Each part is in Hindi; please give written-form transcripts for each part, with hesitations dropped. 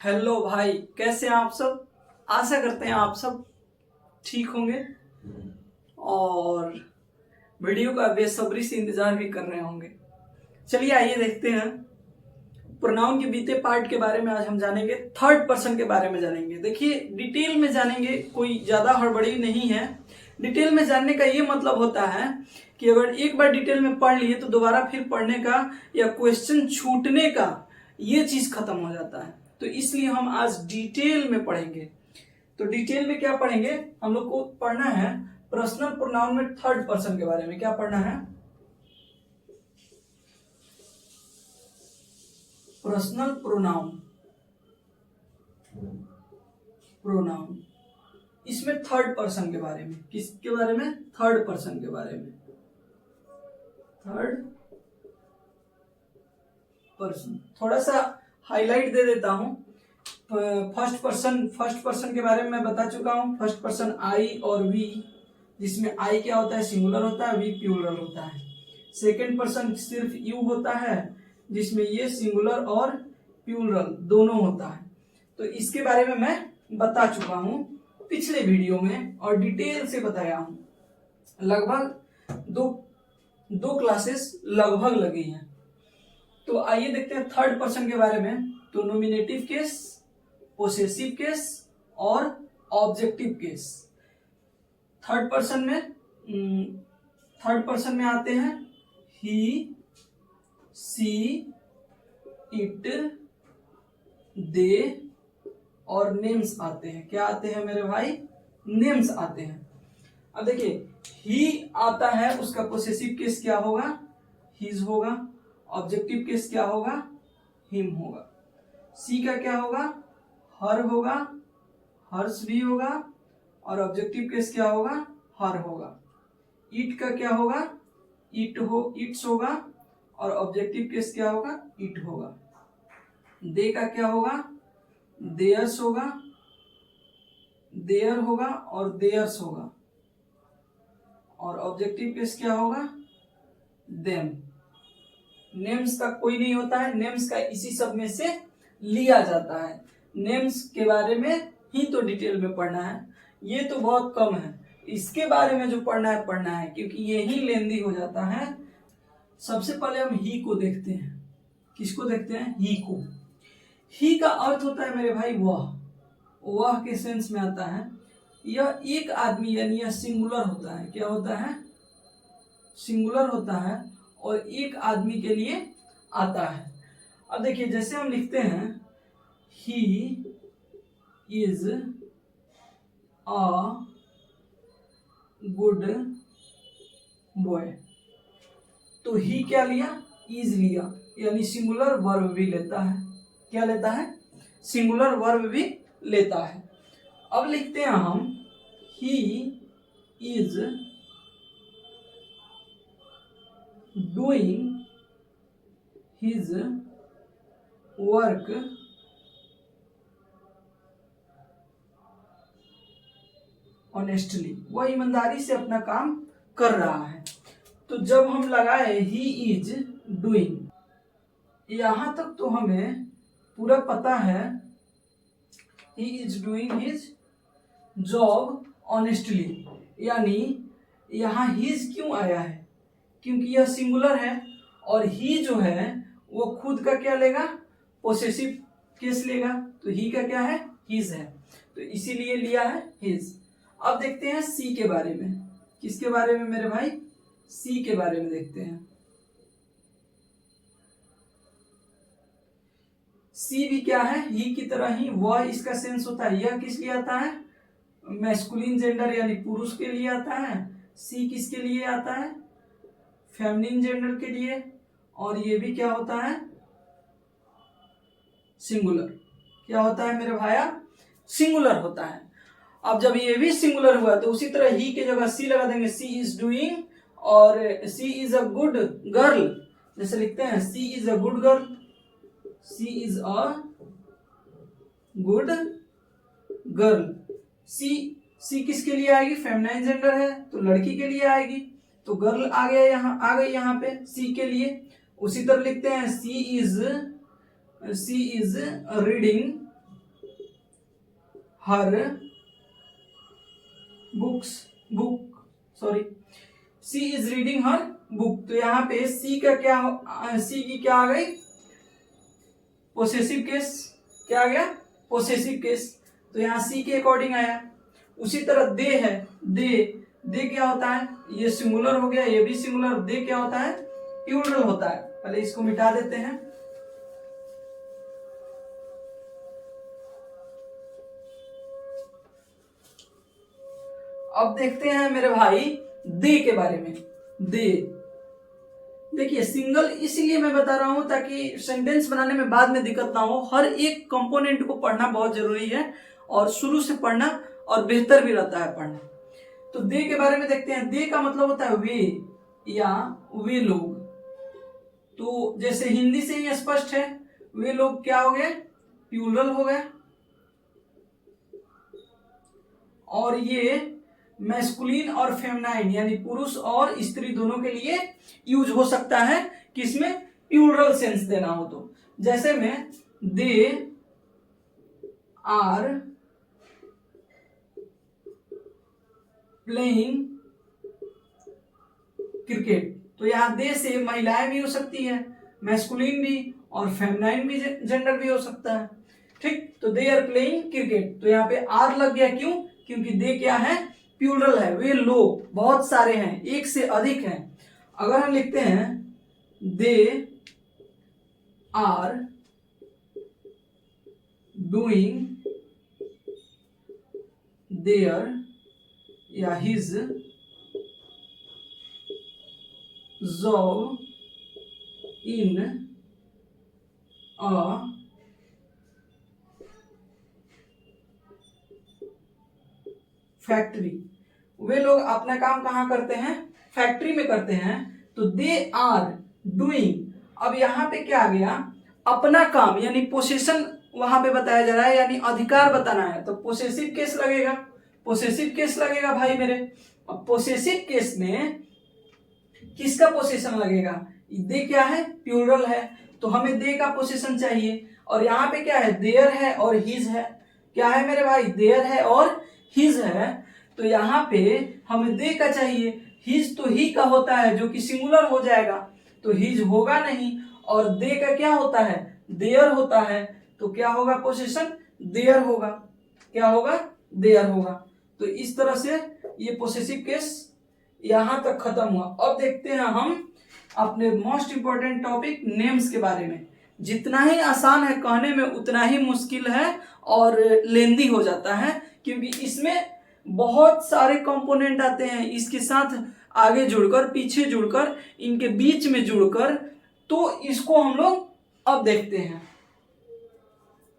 हेलो भाई, कैसे हैं आप सब। आशा करते हैं आप सब ठीक होंगे और वीडियो का बेसब्री से इंतजार भी कर रहे होंगे। चलिए आइए देखते हैं प्रोनाउन के बीते पार्ट के बारे में। आज हम जानेंगे थर्ड पर्सन के बारे में जानेंगे। देखिए डिटेल में जानेंगे, कोई ज्यादा हड़बड़ी नहीं है। डिटेल में जानने का ये मतलब होता है कि अगर एक बार डिटेल में पढ़ लिए तो दोबारा फिर पढ़ने का या क्वेश्चन छूटने का ये चीज खत्म हो जाता है। तो इसलिए हम आज डिटेल में पढ़ेंगे। तो डिटेल में क्या पढ़ेंगे, हम लोग को पढ़ना है पर्सनल प्रोनाउन में थर्ड पर्सन के बारे में। क्या पढ़ना है? Personal pronoun. प्रोनाउन इसमें थर्ड पर्सन के बारे में। किसके बारे में? थर्ड पर्सन के बारे में। थर्ड पर्सन थोड़ा सा हाईलाइट दे देता हूं। फर्स्ट पर्सन के बारे में मैं बता चुका हूं। फर्स्ट पर्सन आई और वी, जिसमें आई क्या होता है? सिंगुलर होता है, वी प्लूरल होता है। सेकंड पर्सन सिर्फ यू होता है, जिसमें ये सिंगुलर और प्लूरल दोनों होता है। तो इसके बारे में मैं बता चुका हूं पिछले वीडियो में और डिटेल से बताया हूं। लगभग दो क्लासेस लगभग लगी हैं। तो आइए देखते हैं थर्ड पर्सन के बारे में। तो नॉमिनेटिव केस, पोसेसिव केस और ऑब्जेक्टिव केस। थर्ड पर्सन में आते हैं ही, सी, इट, दे और नेम्स आते हैं। क्या आते हैं मेरे भाई? नेम्स आते हैं। अब देखिए ही आता है, उसका पोसेसिव केस क्या होगा? हिज होगा। ऑब्जेक्टिव केस क्या होगा? हिम होगा। सी का क्या होगा? हर होगा, हर्ष भी होगा। और ऑब्जेक्टिव केस क्या होगा? हर होगा। इट का क्या होगा? इट्स होगा। और ऑब्जेक्टिव केस क्या होगा? इट होगा। दे का क्या होगा? देयर्स होगा, देयर होगा और देयर्स होगा। और ऑब्जेक्टिव केस क्या होगा? देम। नेम्स का कोई नहीं होता है, नेम्स का इसी सब में से लिया जाता है। नेम्स के बारे में ही तो डिटेल में पढ़ना है, ये तो बहुत कम है। इसके बारे में जो पढ़ना है क्योंकि ये ही लेंदी हो जाता है। सबसे पहले हम ही को देखते हैं। किसको देखते हैं? ही को। ही का अर्थ होता है मेरे भाई वह के सेंस में आता है। यह एक आदमी यानी यह सिंगुलर होता है। क्या होता है? सिंगुलर होता है और एक आदमी के लिए आता है। अब देखिए जैसे हम लिखते हैं he is a good boy, तो ही क्या लिया? इज लिया, यानी सिंगुलर वर्ब भी लेता है। क्या लेता है? सिंगुलर वर्ब भी लेता है। अब लिखते हैं हम he is doing his work honestly, वह ईमानदारी से अपना काम कर रहा है। तो जब हम लगाए ही इज डूइंग, यहां तक तो हमें पूरा पता है he is doing his job honestly. यानी यहां हिज क्यों आया है? क्योंकि यह सिंगुलर है और ही जो है वो खुद का क्या लेगा? पोसेसिव केस लेगा। तो ही का क्या है? हिज है, तो इसीलिए लिया है हिज। अब देखते हैं सी के बारे में। किसके बारे में मेरे भाई? सी के बारे में देखते हैं। सी भी क्या है? ही की तरह ही वह इसका सेंस होता है। यह किस लिए आता है? मैस्कुलिन जेंडर यानी पुरुष के लिए आता है। सी किसके लिए आता है? फेमिनिन जेंडर के लिए। और ये भी क्या होता है? सिंगुलर। क्या होता है मेरे भाया? सिंगुलर होता है। अब जब ये भी सिंगुलर हुआ तो उसी तरह ही के जगह सी लगा देंगे। सी इज डूइंग और she is a good girl. जैसे लिखते हैं she is a good girl, she is a good girl. She किसके लिए आएगी? फेमिनाइन जेंडर है तो लड़की के लिए आएगी। तो गर्ल आ गया, यहाँ आ गई यहाँ पे सी के लिए। उसी तरह लिखते हैं she is reading her book sorry, she is reading her book. तो यहाँ पे सी का क्या, सी की क्या आ गई, पोसेसिव केस। क्या आ गया, पोसेसिव केस। तो यहाँ सी के अकॉर्डिंग आया। उसी तरह दे है, दे क्या होता है, ये सिंगुलर हो गया, ये भी सिंगुलर। दे क्या होता है, प्लूरल होता है। पहले इसको मिटा देते हैं। अब देखते हैं मेरे भाई दे के बारे में। दे, देखिए सिंगल इसलिए मैं बता रहा हूं ताकि सेंटेंस बनाने में बाद में दिक्कत ना हो। हर एक कंपोनेंट को पढ़ना बहुत जरूरी है और शुरू से पढ़ना, और बेहतर भी रहता है पढ़ना। तो दे के बारे में देखते हैं। दे का मतलब होता है वे या वे लोग। तो जैसे हिंदी से ही स्पष्ट है, वे लोग क्या हो गए, प्लूरल हो गए। और ये मैस्कुलिन और फेमिनाइन यानी पुरुष और स्त्री दोनों के लिए यूज हो सकता है, किसमें, प्लूरल सेंस देना हो तो। जैसे में दे आर प्लेइंग क्रिकेट। तो यहां दे से महिलाएं भी हो सकती है, मैस्कुलिन भी और फेमिनाइन भी जेंडर भी हो सकता है। ठीक, तो दे आर प्लेइंग क्रिकेट। तो यहाँ पे आर लग गया, क्यों, क्योंकि दे क्या है, प्लूरल है। वे लोग बहुत सारे हैं, एक से अधिक हैं। अगर हम लिखते हैं दे आर डूइंग देयर या his job in a factory. वे लोग अपना काम कहाँ करते हैं, फैक्ट्री में करते हैं। तो दे आर डूइंग, अब यहां पे क्या आ गया, अपना काम यानी पोसेशन वहां पे बताया जा रहा है, यानी अधिकार बताना है। तो पोसेसिव केस लगेगा, पोसेसिव केस लगेगा भाई मेरे। अब पोसेसिव केस में किसका पोसेशन लगेगा, दे क्या है, प्लूरल है, तो हमें दे का पोसेशन चाहिए। और यहाँ पे क्या है, देयर है और हिज है। क्या है मेरे भाई, देयर है और हिज है। तो यहाँ पे हमें दे का चाहिए, हिज तो ही का होता है जो कि सिंगुलर हो जाएगा, तो हिज होगा नहीं। और दे का क्या होता है, देयर होता है। तो क्या होगा, पोसेशन देयर होगा। क्या होगा, देयर होगा। तो इस तरह से ये पोसेसिव केस यहां तक खत्म हुआ। अब देखते हैं हम अपने मोस्ट इंपोर्टेंट टॉपिक नेम्स के बारे में। जितना ही आसान है कहने में उतना ही मुश्किल है और लेंदी हो जाता है, क्योंकि इसमें बहुत सारे कंपोनेंट आते हैं, इसके साथ आगे जुड़कर, पीछे जुड़कर, इनके बीच में जुड़कर। तो इसको हम लोग अब देखते हैं।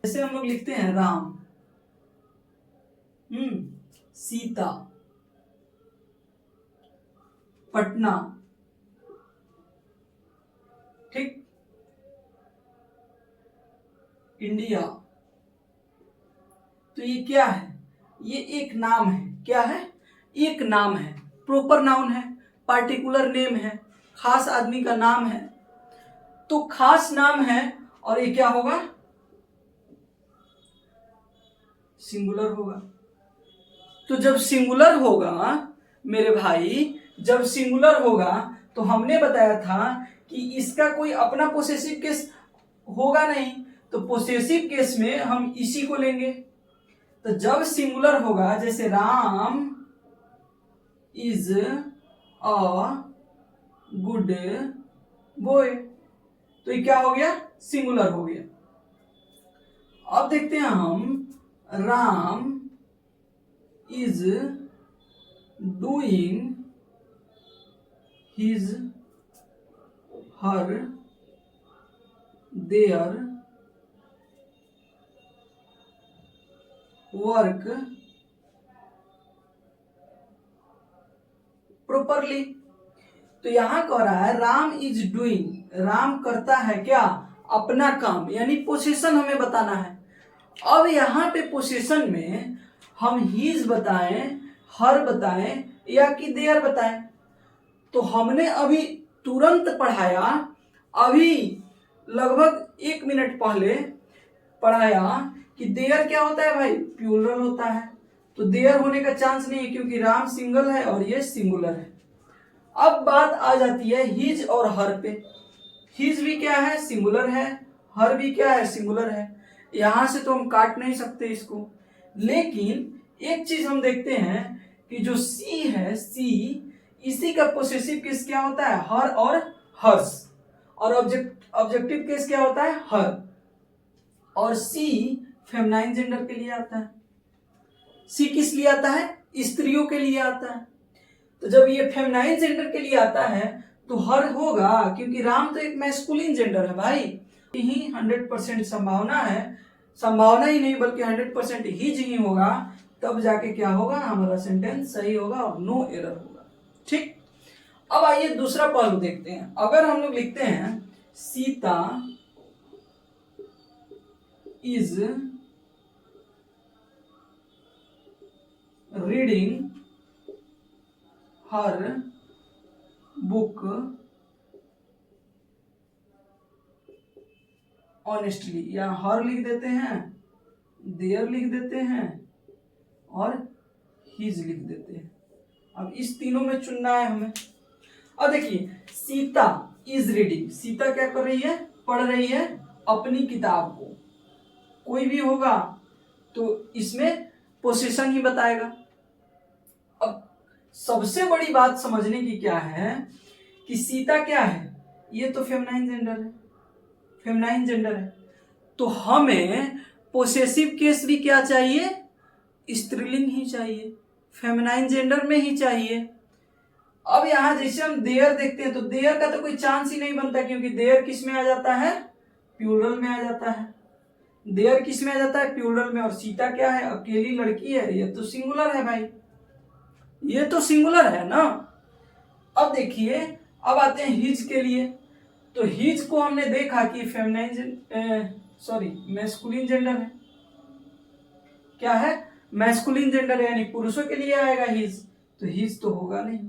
जैसे हम लोग लिखते हैं राम, सीता, पटना, ठीक, इंडिया। तो ये क्या है, ये एक नाम है। क्या है, एक नाम है, प्रॉपर नाउन है, पार्टिकुलर नेम है, खास आदमी का नाम है। तो खास नाम है और ये क्या होगा, सिंगुलर होगा। तो जब सिंगुलर होगा मेरे भाई, जब सिंगुलर होगा तो हमने बताया था कि इसका कोई अपना पोसेसिव केस होगा नहीं। तो पोसेसिव केस में हम इसी को लेंगे। तो जब सिंगुलर होगा, जैसे Ram is a good boy, तो ये क्या हो गया, सिंगुलर हो गया। अब देखते हैं हम, Ram is doing his her their work properly. तो यहां कह रहा है राम इज डूइंग, राम करता है क्या, अपना काम, यानी पोजीशन हमें बताना है। अब यहां पे पोजीशन में हम हीज बताएं, हर बताएं या कि देयर बताएं। तो हमने अभी तुरंत पढ़ाया, अभी लगभग 1 मिनट पहले पढ़ाया कि देयर क्या होता है भाई, प्लूरल होता है, तो देयर होने का चांस नहीं है क्योंकि राम सिंगल है और ये सिंगुलर है। अब बात आ जाती है हिज और हर पे। हिज भी क्या है, सिंगुलर है, हर भी क्या है, सिंगुलर है। यहां से तो हम काट नहीं सकते इसको, लेकिन एक चीज हम देखते हैं कि जो सी है, सी इसी का पोसेसिव केस क्या होता है, हर और हर्ष, और ऑब्जेक्टिव केस क्या होता है, हर, और सी फेमिनाइन जेंडर के लिए आता है। सी किस लिए आता है, स्त्रियों के लिए आता है। तो जब ये फेमिनाइन जेंडर के लिए आता है तो हर होगा, क्योंकि राम तो एक मैस्कुलिन जेंडर है भाई। ही 100% संभावना है, संभावना ही नहीं बल्कि 100% ही होगा, तब जाके क्या होगा, हमारा सेंटेंस सही होगा और नो एरर होगा। ठीक, अब आइए दूसरा पहलू देखते हैं। अगर हम लोग लिखते हैं Sita is reading her book honestly, या हर लिख देते हैं, देयर लिख देते हैं और हिज लिख देते हैं। अब इस तीनों में चुनना है हमें। अब देखिए सीता इज रीडिंग, सीता क्या कर रही है, पढ़ रही है अपनी किताब को। कोई भी होगा तो इसमें पोजीशन ही बताएगा। अब सबसे बड़ी बात समझने की क्या है कि सीता क्या है, ये तो फेमिनाइन जेंडर है, फेमिनाइन जेंडर है, तो हमें पोसेसिव केस भी क्या चाहिए, स्त्रीलिंग ही चाहिए, फेमिनाइन जेंडर में ही चाहिए। अब यहां जैसे हम देयर देखते हैं तो देयर का तो कोई चांस ही नहीं बनता, क्योंकि देयर किस में आ जाता है, प्लूरल में आ जाता है। देयर किस में आ जाता है, प्लूरल में। और सीता क्या है, अकेली लड़की है, ये तो सिंगुलर है भाई, ये तो सिंगुलर है ना। अब देखिए, अब आते हैं हिज के लिए। तो हिज को हमने देखा कि फेमिनाइन मैस्कुलिन जेंडर है। क्या है, मैस्कुलिन जेंडर है, यानी पुरुषों के लिए आएगा हिज, तो हिज तो होगा नहीं।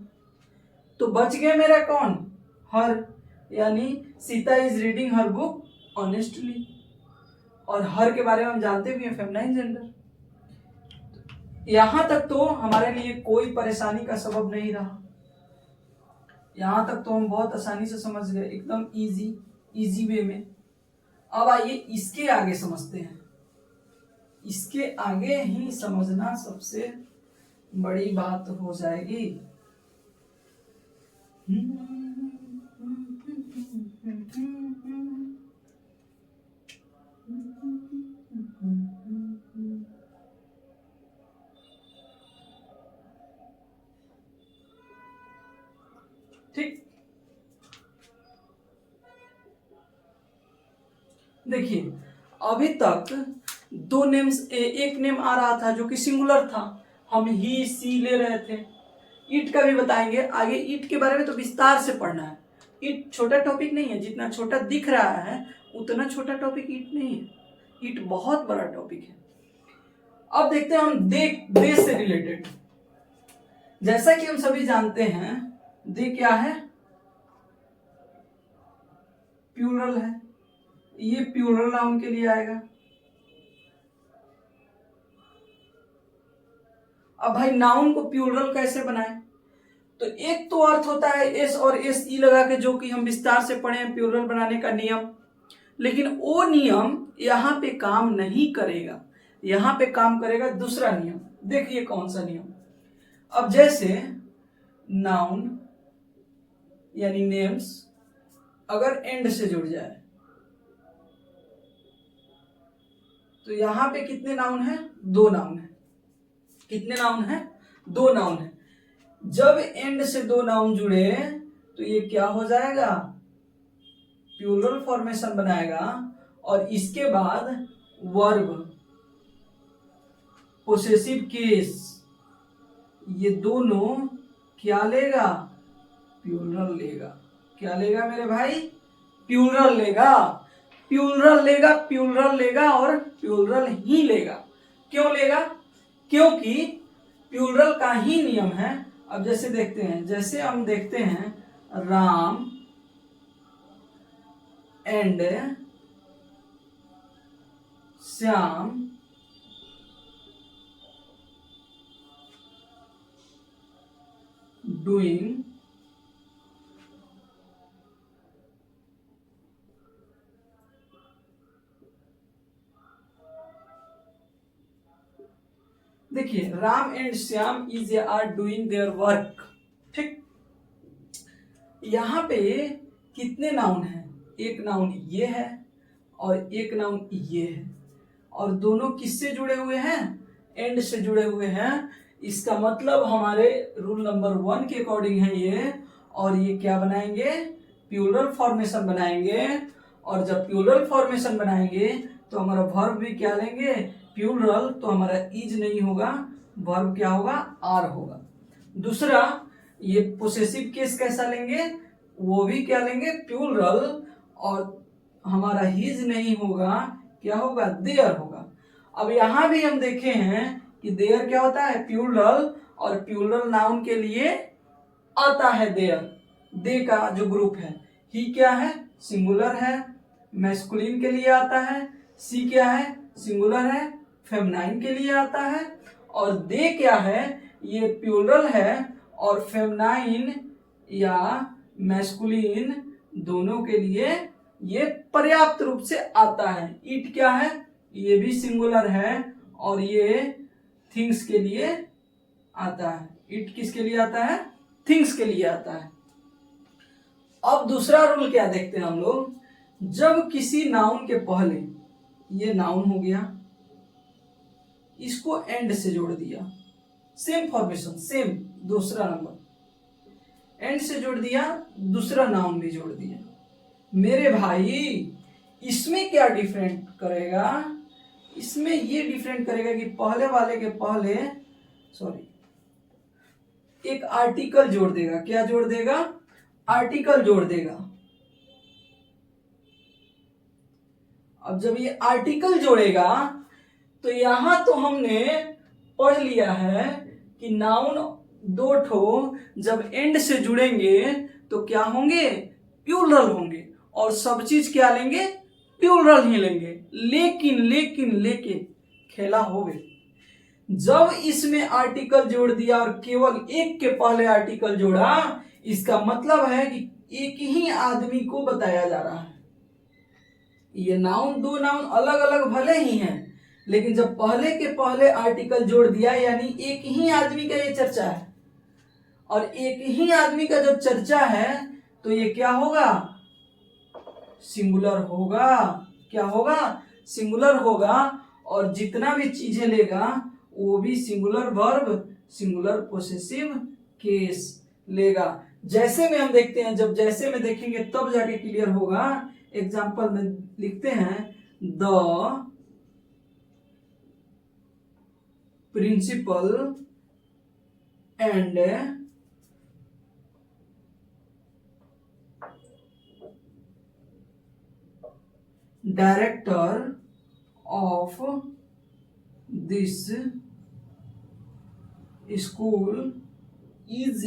तो बच गया मेरा कौन, हर, यानी Sita is reading her book honestly, और हर के बारे में हम जानते भी हैं, फेमिनाइन जेंडर। यहां तक तो हमारे लिए कोई परेशानी का सबब नहीं रहा, यहां तक तो हम बहुत आसानी से समझ गए, एकदम इजी वे में। अब आइए इसके आगे समझते हैं। इसके आगे ही समझना सबसे बड़ी बात हो जाएगी। ठीक, देखिए अभी तक दो नेम्स, एक नेम आ रहा था जो कि सिंगुलर था, हम ही सी ले रहे थे। ईट का भी बताएंगे आगे, ईट के बारे में तो विस्तार से पढ़ना है। ईट छोटा टॉपिक नहीं है, जितना छोटा दिख रहा है उतना छोटा टॉपिक ईट नहीं है, ईट बहुत बड़ा टॉपिक है। अब देखते हैं हम दे से रिलेटेड। जैसा कि हम सभी जानते हैं दे क्या है, प्लूरल है, ये प्लूरल नाउन के लिए आएगा। अब भाई नाउन को प्लूरल कैसे बनाएं, तो एक तो अर्थ होता है एस और एस ई लगा के, जो कि हम विस्तार से पढ़े हैं प्लूरल बनाने का नियम, लेकिन वो नियम यहां पे काम नहीं करेगा, यहां पे काम करेगा दूसरा नियम। देखिए कौन सा नियम। अब जैसे नाउन यानी नेम्स अगर एंड से जुड़ जाए तो यहां पे कितने नाउन है, दो नाउन है। कितने नाउन है, दो नाउन है। जब एंड से दो नाउन जुड़े तो ये क्या हो जाएगा, प्लूरल फॉर्मेशन बनाएगा, और इसके बाद वर्ब, पोसेसिव केस, ये दोनों क्या लेगा, प्लूरल लेगा। क्या लेगा मेरे भाई, प्लूरल लेगा, प्लूरल लेगा, प्लूरल लेगा और प्लूरल ही लेगा। क्यों लेगा, क्योंकि प्लूरल का ही नियम है। अब जैसे देखते हैं, जैसे हम देखते हैं राम एंड श्याम डूइंग देखिए Ram and Shyam is are doing their work. ठीक, यहां पे कितने नाउन हैं? एक नाउन ये है और एक नाउन ये है, और दोनों किससे जुड़े हुए हैं? एंड से जुड़े हुए हैं। इसका मतलब हमारे रूल नंबर 1 के अकॉर्डिंग है ये, और ये क्या बनाएंगे? प्लूरल फॉर्मेशन बनाएंगे। और जब प्लूरल फॉर्मेशन बनाएंगे तो हमारा वर्ब भी क्या लेंगे? प्लूरल। तो हमारा इज नहीं होगा, वर्ब क्या होगा? आर होगा। दूसरा, ये पोसेसिव केस कैसा लेंगे? वो भी क्या लेंगे? प्लूरल। और हमारा हिज नहीं होगा, क्या होगा? देयर होगा। अब यहां भी हम देखे हैं कि देयर क्या होता है? प्लूरल, और प्लूरल नाउन के लिए आता है देयर। दे का जो ग्रुप है, ही क्या है? सिंगुलर है, मैस्कुलिन के लिए आता है। सी क्या है? सिंगुलर है, फेमिनाइन के लिए आता है। और दे क्या है? ये प्लूरल है और फेमिनाइन या मैस्कुलिन दोनों के लिए ये पर्याप्त रूप से आता है। इट क्या है? ये भी सिंगुलर है और ये थिंग्स के लिए आता है। इट किसके लिए आता है? थिंग्स के लिए आता है। अब दूसरा रूल क्या देखते हैं हम लोग? जब किसी नाउन के पहले, ये नाउन हो गया, इसको एंड से जोड़ दिया, सेम फॉर्मेशन, सेम दूसरा नंबर, एंड से जोड़ दिया, दूसरा नाउन भी जोड़ दिया। मेरे भाई इसमें क्या डिफरेंट करेगा? इसमें ये डिफरेंट करेगा कि पहले वाले के पहले एक आर्टिकल जोड़ देगा। क्या जोड़ देगा? आर्टिकल जोड़ देगा। अब जब ये आर्टिकल जोड़ेगा तो यहां तो हमने पढ़ लिया है कि नाउन दो ठो जब एंड से जुड़ेंगे तो क्या होंगे? प्लूरल होंगे, और सब चीज क्या लेंगे? प्लूरल ही लेंगे। लेकिन लेकिन लेकिन खेला हो गई, जब इसमें आर्टिकल जोड़ दिया और केवल एक के पहले आर्टिकल जोड़ा, इसका मतलब है कि एक ही आदमी को बताया जा रहा है। ये नाउन, दो नाउन अलग अलग भले ही हैं, लेकिन जब पहले के पहले आर्टिकल जोड़ दिया यानी एक ही आदमी का ये चर्चा है। और एक ही आदमी का जब चर्चा है तो ये क्या होगा? सिंगुलर होगा। क्या होगा? सिंगुलर होगा। और जितना भी चीजें लेगा वो भी singular verb, singular possessive case लेगा। जैसे में हम देखते हैं, जब जैसे में देखेंगे तब जाके क्लियर होगा। एग्जाम्पल में लिखते हैं, the principal and director of this school is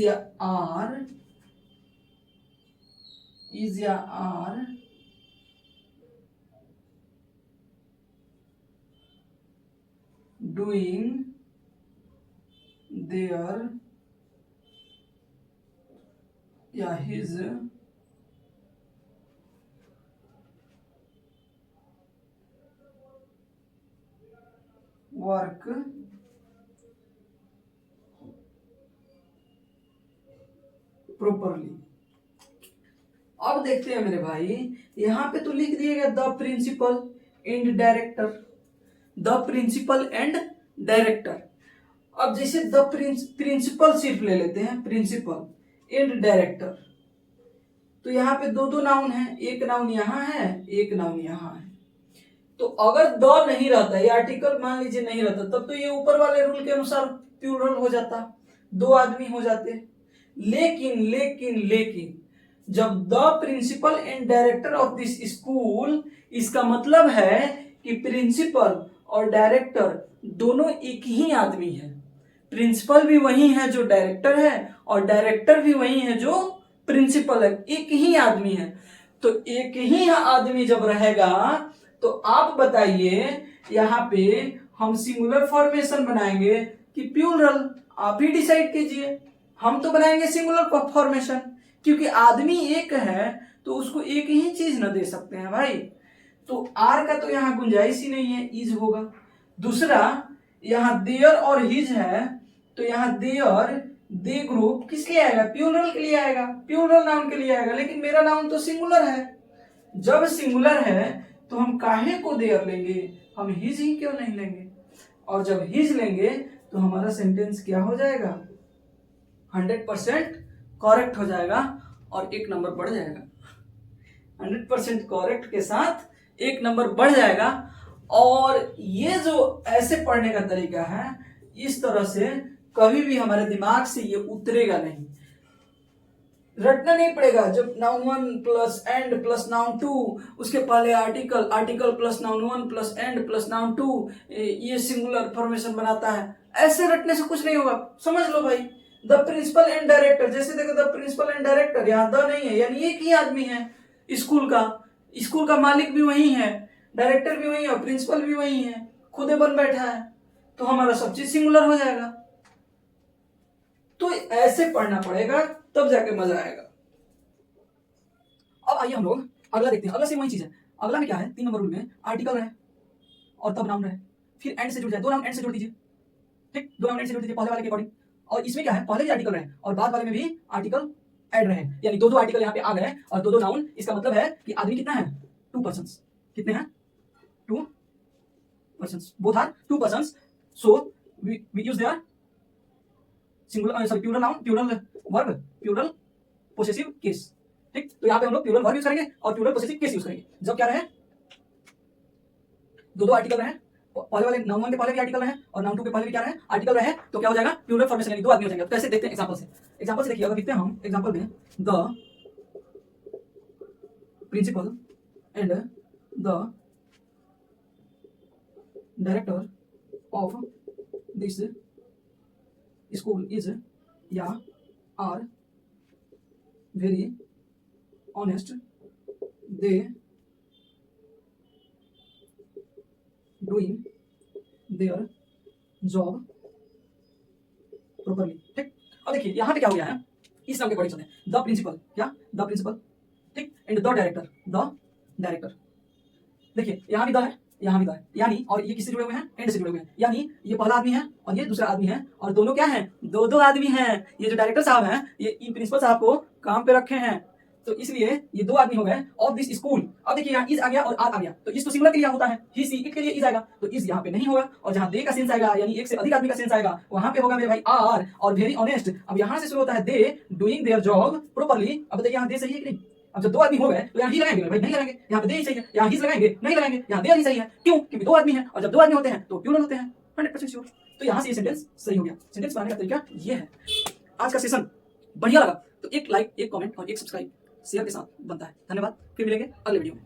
doing their his work properly. अब देखते हैं मेरे भाई, यहां पे तो लिख दिया गया the principal and director, the principal and director. अब जैसे द प्रिंसिपल सिर्फ ले लेते हैं, प्रिंसिपल एंड डायरेक्टर, तो यहाँ पे दो दो नाउन है, एक नाउन यहाँ है, एक नाउन यहाँ है। तो अगर द नहीं रहता, ये आर्टिकल मान लीजिए नहीं रहता, तब तो ये ऊपर वाले रूल के अनुसार प्लूरल हो जाता, दो आदमी हो जाते। लेकिन लेकिन लेकिन जब the principal and director of this school, इसका मतलब है कि प्रिंसिपल और डायरेक्टर दोनों एक ही आदमी है। प्रिंसिपल भी वही है जो डायरेक्टर है, और डायरेक्टर भी वही है जो प्रिंसिपल है, एक ही आदमी है। तो एक ही आदमी जब रहेगा तो आप बताइए यहां पे हम सिंगुलर फॉर्मेशन बनाएंगे कि प्लूरल? आप ही डिसाइड कीजिए। हम तो बनाएंगे सिंगुलर फॉर्मेशन, क्योंकि आदमी एक है तो उसको एक ही चीज न दे सकते हैं भाई। तो आर का तो यहाँ गुंजाइश ही नहीं है, इज होगा। दूसरा, यहाँ देयर और हिज है, तो यहाँ देयर दे ग्रुप किस लिए आएगा? प्लूरल के लिए आएगा, प्लूरल नाउन के लिए आएगा। लेकिन मेरा नाउन तो सिंगुलर है। जब सिंगुलर है तो हम काहे को देयर लेंगे, हम हिज ही क्यों नहीं लेंगे? और जब हिज लेंगे तो हमारा सेंटेंस क्या हो जाएगा? 100% करेक्ट हो जाएगा और एक नंबर बढ़ जाएगा। 100% करेक्ट के साथ एक नंबर बढ़ जाएगा। और ये जो ऐसे पढ़ने का तरीका है, इस तरह से कभी भी हमारे दिमाग से ये उतरेगा नहीं, रटना नहीं पड़ेगा। जब noun 1 plus and plus noun 2, उसके पहले article, article plus noun 1 plus and plus noun 2, ये सिंगुलर फॉर्मेशन बनाता है। ऐसे रटने से कुछ नहीं होगा। समझ लो भाई, द प्रिंसिपल एंड डायरेक्टर, जैसे देखो द प्रिंसिपल एंड डायरेक्टर, यहाँ द नहीं है, यानी एक ही आदमी है स्कूल का मालिक भी वही है, डायरेक्टर भी वही है, प्रिंसिपल भी वही है, खुदे बन बैठा है, तो हमारा सब चीज सिंगुलर हो जाएगा। तो ऐसे पढ़ना पड़ेगा, तब जाके मजा आएगा। अब आइए हम लोग अगला देखते हैं। अगला से वही चीज है। अगला में क्या है? 3 नंबर रूल में आर्टिकल रहे और तब नाउन रहे, फिर एंड से जुड़ जाए। 2 नाउन एंड से जोड़ दीजिए, ठीक, 2 नाउन एंड से जोड़ दीजिए पहले वाले के अकॉर्डिंग। और इसमें क्या है? पहले भी आर्टिकल रहे और बाद वाले में भी आर्टिकल ऐड रहे, यानी 2 आर्टिकल यहाँ पे आ गए और 2 नाउन। इसका मतलब है कि आदमी कितना है? 2 पर्सन्स। कितने हैं? 2 persons. Both are 2 persons. So we use their singular, sorry, plural noun, plural verb, plural possessive case. ठीक, तो यहाँ पे हम लोग प्लूरल वर्ब यूज करेंगे और प्लूरल पोसेसिव केस यूज करेंगे। जब क्या रहे? 2 आर्टिकल रहे, पहले वाले नाउन 1 के पहले भी आर्टिकल रहे और नाउन 2 के पहले भी क्या रहे? आर्टिकल रहे, तो क्या हो जाएगा? प्लूरल फॉर्मेशन, यानी 2 आदमी हो जाएंगे। कैसे देखते हैं? एग्जांपल से। एग्जांपल से देखिए, अगर लिखते हैं हम एग्जांपल में, the principal and the director of this school is या are very honest, they doing their job properly. ठीक, अब देखिए यहाँ पे क्या हो गया है? इस नाम के अकॉर्डिंग चलते हैं। द प्रिंसिपल, क्या? द प्रिंसिपल, ठीक, and the director, the director. देखिए यहाँ भी द है, यहाँ भी द है, यानी, और ये किससे जुड़े हुए हैं? एंड से जुड़े हुए हैं, यानी ये पहला आदमी है और ये दूसरा आदमी है, और दोनों क्या हैं? 2 आदमी हैं। ये जो डायरेक्टर साहब हैं, ये इन प्रिंसिपल साहब को काम पे रखे हैं, तो इसलिए ये 2 आदमी हो गए ऑफ दिस स्कूल। अब देखिए यहाँ इज आ गया और आर आ गया, तो इस तो सिंगुलर के लिए होता है, ही सी इट के लिए इज आएगा, तो इज यहाँ पे नहीं होगा। और जहाँ दे का सेंस आएगा, यानी एक से अधिक आदमी का सेंस आएगा, वहां पे होगा मेरे भाई आर और वेरी ऑनेस्ट। अब यहाँ से शुरू होता है दे डूइंग देयर जॉब प्रॉपरली। अब देखिए यहाँ दे सही है कि नहीं? अब जब 2 आदमी हो गए तो यहाँ ही लगाएंगे भाई? नहीं लगाएंगे। यहाँ पे दे ही सही है, यहाँ ही लगाएंगे? नहीं लगाएंगे। यहाँ दे ही सही है, क्यों? क्योंकि 2 आदमी हैं, और जब 2 आदमी होते हैं तो प्लूरल होते हैं। 100% श्योर। तो यहाँ से ये सेंटेंस सही हो गया। सेंटेंस बनाने का तरीका ये है। आज का सेशन बढ़िया लगा तो एक लाइक, एक कमेंट और एक सब्सक्राइब शेयर के साथ बनता है। धन्यवाद, फिर मिलेंगे अगले वीडियो में।